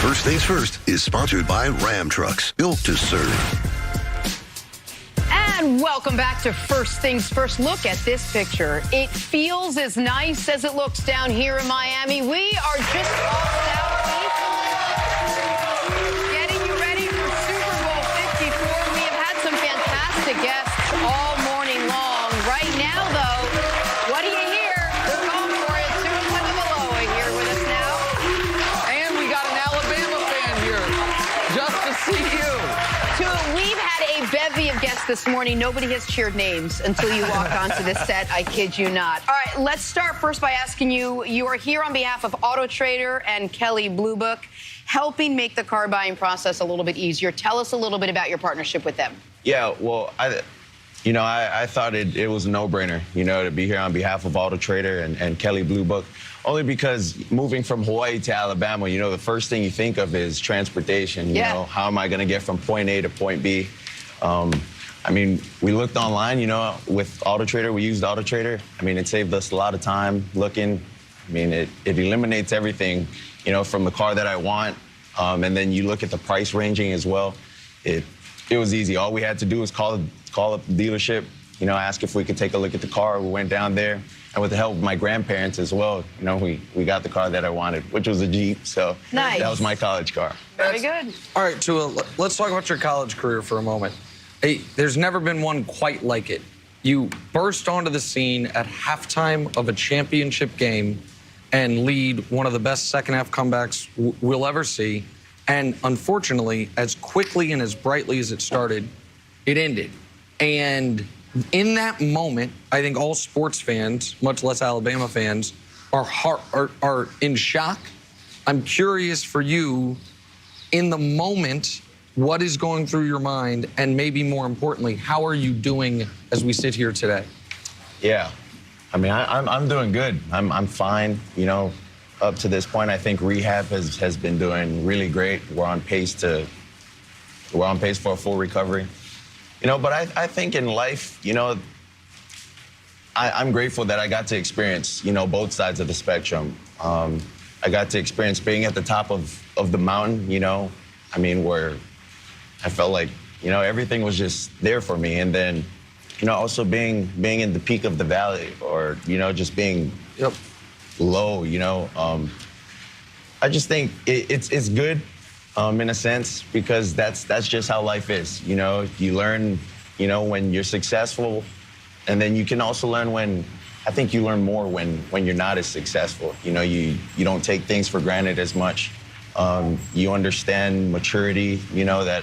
First Things First is sponsored by Ram Trucks, built to serve. And welcome back to First Things First. Look at this picture. It feels as nice as it looks down here in Miami. We are just off South Beach, getting you ready for Super Bowl 54. We have had some fantastic guests all morning long. Right now, though, what do you hear? We're going for it. Tua Tagovailoa here with us now. And we got an Alabama fan here just to see you. We've had a bevy of guests this morning. Nobody has cheered names until you walked onto this set. I kid you not. All right, let's start first by asking you, you are here on behalf of Auto Trader and Kelley Blue Book, helping make the car buying process a little bit easier. Tell us a little bit about your partnership with them. Yeah, well, I thought it was a no-brainer, to be here on behalf of Auto Trader and Kelley Blue Book. Only because moving from Hawaii to Alabama, the first thing you think of is transportation. You know, how am I going to get from point A to point B? We looked online, with Auto Trader. We used Auto Trader. It saved us a lot of time looking. It eliminates everything, from the car that I want. And then you look at the price ranging as well. It was easy. All we had to do was call up the dealership, ask if we could take a look at the car. We went down there. And with the help of my grandparents as well, we got the car that I wanted, which was a Jeep. So nice. That was my college car. Very good. All right, Tua, let's talk about your college career for a moment. Hey, there's never been one quite like it. You burst onto the scene at halftime of a championship game and lead one of the best second-half comebacks we'll ever see. And unfortunately, as quickly and as brightly as it started, it ended. And in that moment, I think all sports fans, much less Alabama fans, are in shock. I'm curious for you, in the moment, what is going through your mind, and maybe more importantly, how are you doing as we sit here today? Yeah, I'm doing good. I'm fine. Up to this point, I think rehab has been doing really great. We're on pace for a full recovery. But I think in life, I'm grateful that I got to experience, both sides of the spectrum. I got to experience being at the top of the mountain, where I felt like, everything was just there for me. And then, also being in the peak of the valley, or, just being low, I just think it's good. In a sense, because that's just how life is. You learn, when you're successful, and then you can also learn I think you learn more when you're not as successful. You don't take things for granted as much. You understand maturity, that,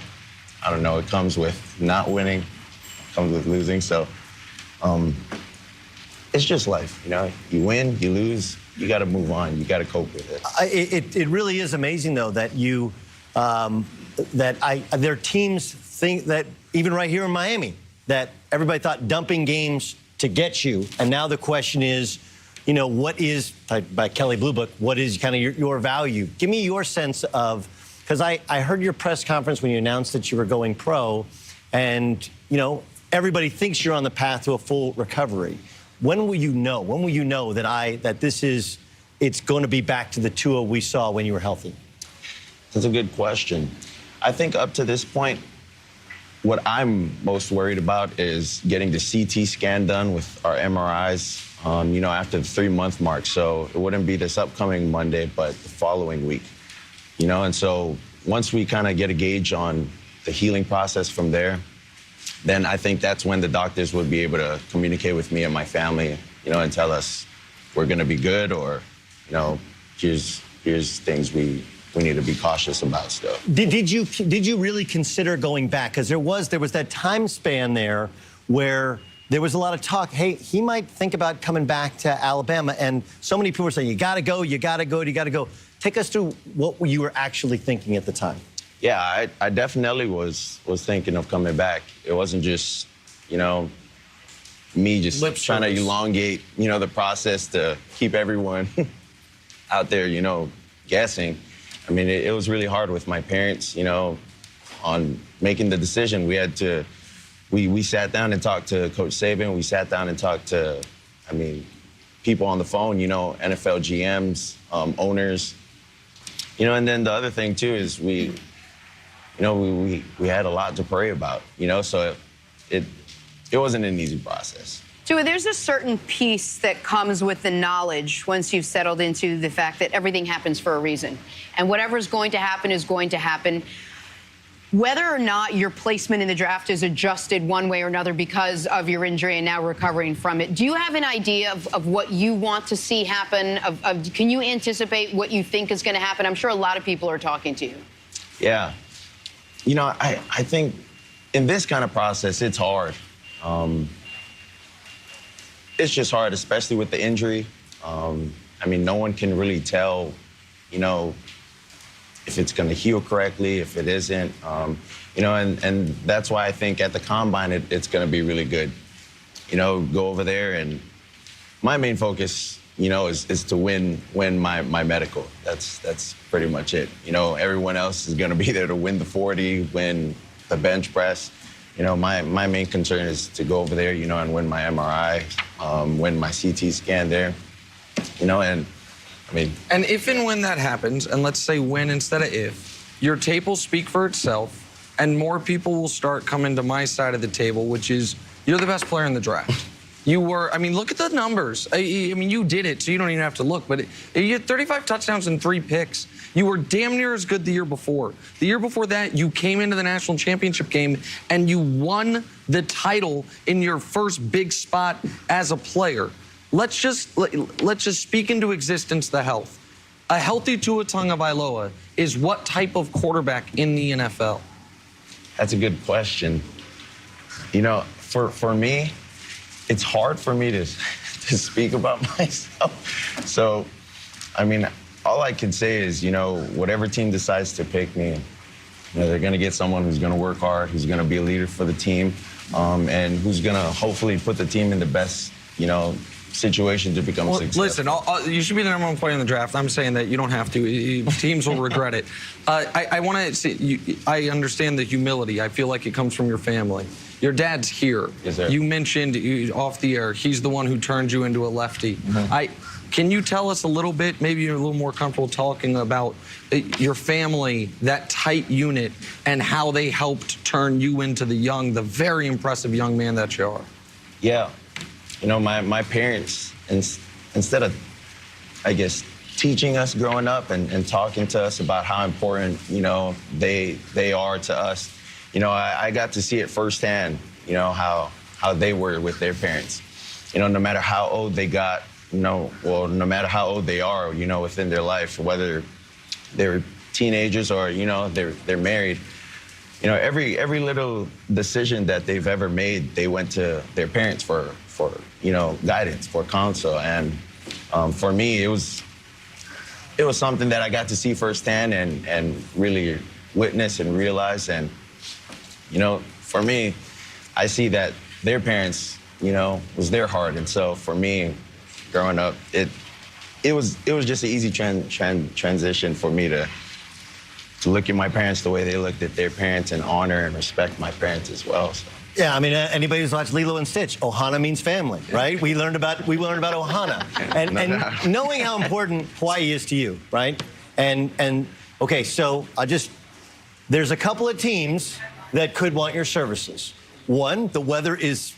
I don't know, it comes with not winning, it comes with losing. So it's just life, You win, you lose, you got to move on. You got to cope with it. It really is amazing, though, that you... their teams think that, even right here in Miami, that everybody thought dumping games to get you. And now the question is, what is, by Kelley Blue Book, what is kind of your value? Give me your sense of, because I heard your press conference when you announced that you were going pro, and, everybody thinks you're on the path to a full recovery. When will you know? When will you know that it's going to be back to the Tua we saw when you were healthy? That's a good question. I think up to this point, what I'm most worried about is getting the CT scan done with our MRIs, after the 3-month mark. So it wouldn't be this upcoming Monday, but the following week. And so once we kind of get a gauge on the healing process from there, then I think that's when the doctors would be able to communicate with me and my family, and tell us we're going to be good, or, here's things we need to be cautious about still. Did you really consider going back? Because there was that time span there where there was a lot of talk, hey, he might think about coming back to Alabama, and so many people were saying, you got to go, you got to go, you got to go. Take us through what you were actually thinking at the time. Yeah, I definitely was thinking of coming back. It wasn't just, me just trying to elongate, the process to keep everyone out there, guessing. It was really hard with my parents, on making the decision. We sat down and talked to Coach Saban. We sat down and talked to, people on the phone, NFL GMs, owners. You know, and then the other thing too is we had a lot to pray about. You know, so it wasn't an easy process. Tua, there's a certain peace that comes with the knowledge once you've settled into the fact that everything happens for a reason. And whatever's going to happen is going to happen. Whether or not your placement in the draft is adjusted one way or another because of your injury and now recovering from it, do you have an idea of what you want to see happen? Can you anticipate what you think is going to happen? I'm sure a lot of people are talking to you. Yeah. You know, I think in this kind of process, it's hard. It's just hard, especially with the injury. I mean, no one can really tell, you know, if it's going to heal correctly, if it isn't. You know, and that's why I think at the Combine, it's going to be really good. You know, go over there, and my main focus, you know, is to win my medical. That's pretty much it. You know, everyone else is going to be there to win the 40, win the bench press. You know, my main concern is to go over there, you know, and win my MRI, win my CT scan there, you know, and I mean. And if and when that happens, and let's say when instead of if, your tape will speak for itself, and more people will start coming to my side of the table, which is you're the best player in the draft. You were, I mean, look at the numbers. I mean, you did it, so you don't even have to look, but you had 35 touchdowns and 3 picks. You were damn near as good the year before. The year before that, you came into the national championship game and you won the title in your first big spot as a player. Let's just speak into existence the health. A healthy Tua Tagovailoa is what type of quarterback in the NFL? That's a good question. You know, for me, it's hard for me to speak about myself. So, I mean, all I can say is, you know, whatever team decides to pick me, you know, they're going to get someone who's going to work hard, who's going to be a leader for the team, and who's going to hopefully put the team in the best, you know, situation to become successful. Listen, you should be the number 1 player in the draft. I'm saying that you don't have to. Teams will regret it. I want to say, I understand the humility. I feel like it comes from your family. Your dad's here. Yes, sir. You mentioned off the air, he's the one who turned you into a lefty. Mm-hmm. Can you tell us a little bit, maybe you're a little more comfortable talking about your family, that tight unit, and how they helped turn you into the very impressive young man that you are? Yeah. You know, my parents, instead of, I guess, teaching us growing up and talking to us about how important, you know, they are to us, you know, I got to see it firsthand, you know, how they were with their parents. You know, no matter how old they got, no matter how old they are, you know, within their life, whether they're teenagers or, you know, they're married, you know, every little decision that they've ever made, they went to their parents for you know, guidance, for counsel. And for me, it was something that I got to see firsthand and really witness and realize. And, you know, for me, I see that their parents, you know, was their heart. And so for me, growing up, it was just an easy transition for me to look at my parents the way they looked at their parents and honor and respect my parents as well. So. Yeah, I mean, anybody who's watched Lilo and Stitch, Ohana means family, right? We learned about Ohana, and knowing how important Hawaii is to you, right? And okay, so there's a couple of teams that could want your services. One, the weather is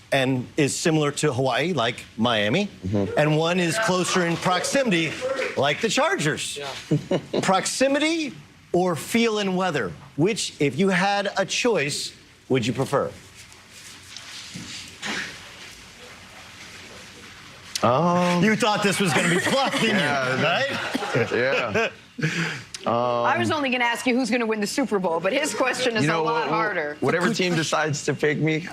similar to Hawaii, like Miami, and one is closer in proximity, like the Chargers. Yeah. Proximity or feel and weather, which, if you had a choice, would you prefer? You thought this was going to be fluff, didn't you? Right? Yeah. I was only going to ask you who's going to win the Super Bowl, but his question is a lot harder. Whatever team decides to pick me,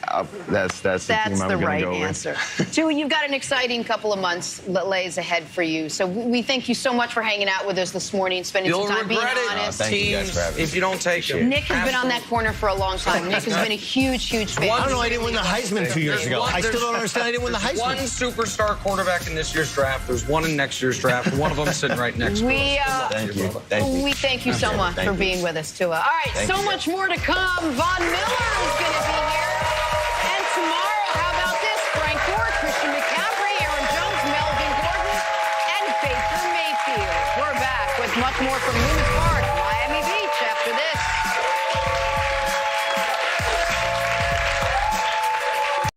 that's the team I'm going to go with. That's the right answer. Tua, you've got an exciting couple of months that lays ahead for you. So we thank you so much for hanging out with us this morning, spending some time being honest. Thank you guys for having me. If you don't take him. Nick has been on that corner for a long time. Nick has been a huge fan. I don't know. I didn't win the Heisman 2 years ago. I still don't understand. I didn't win the Heisman. One superstar quarterback in this year's draft. There's one in next year's draft. One of them sitting right next to us. Thank you. We thank you so much for being with us, Tua. All right, so much more to come. Von Miller is going to be here.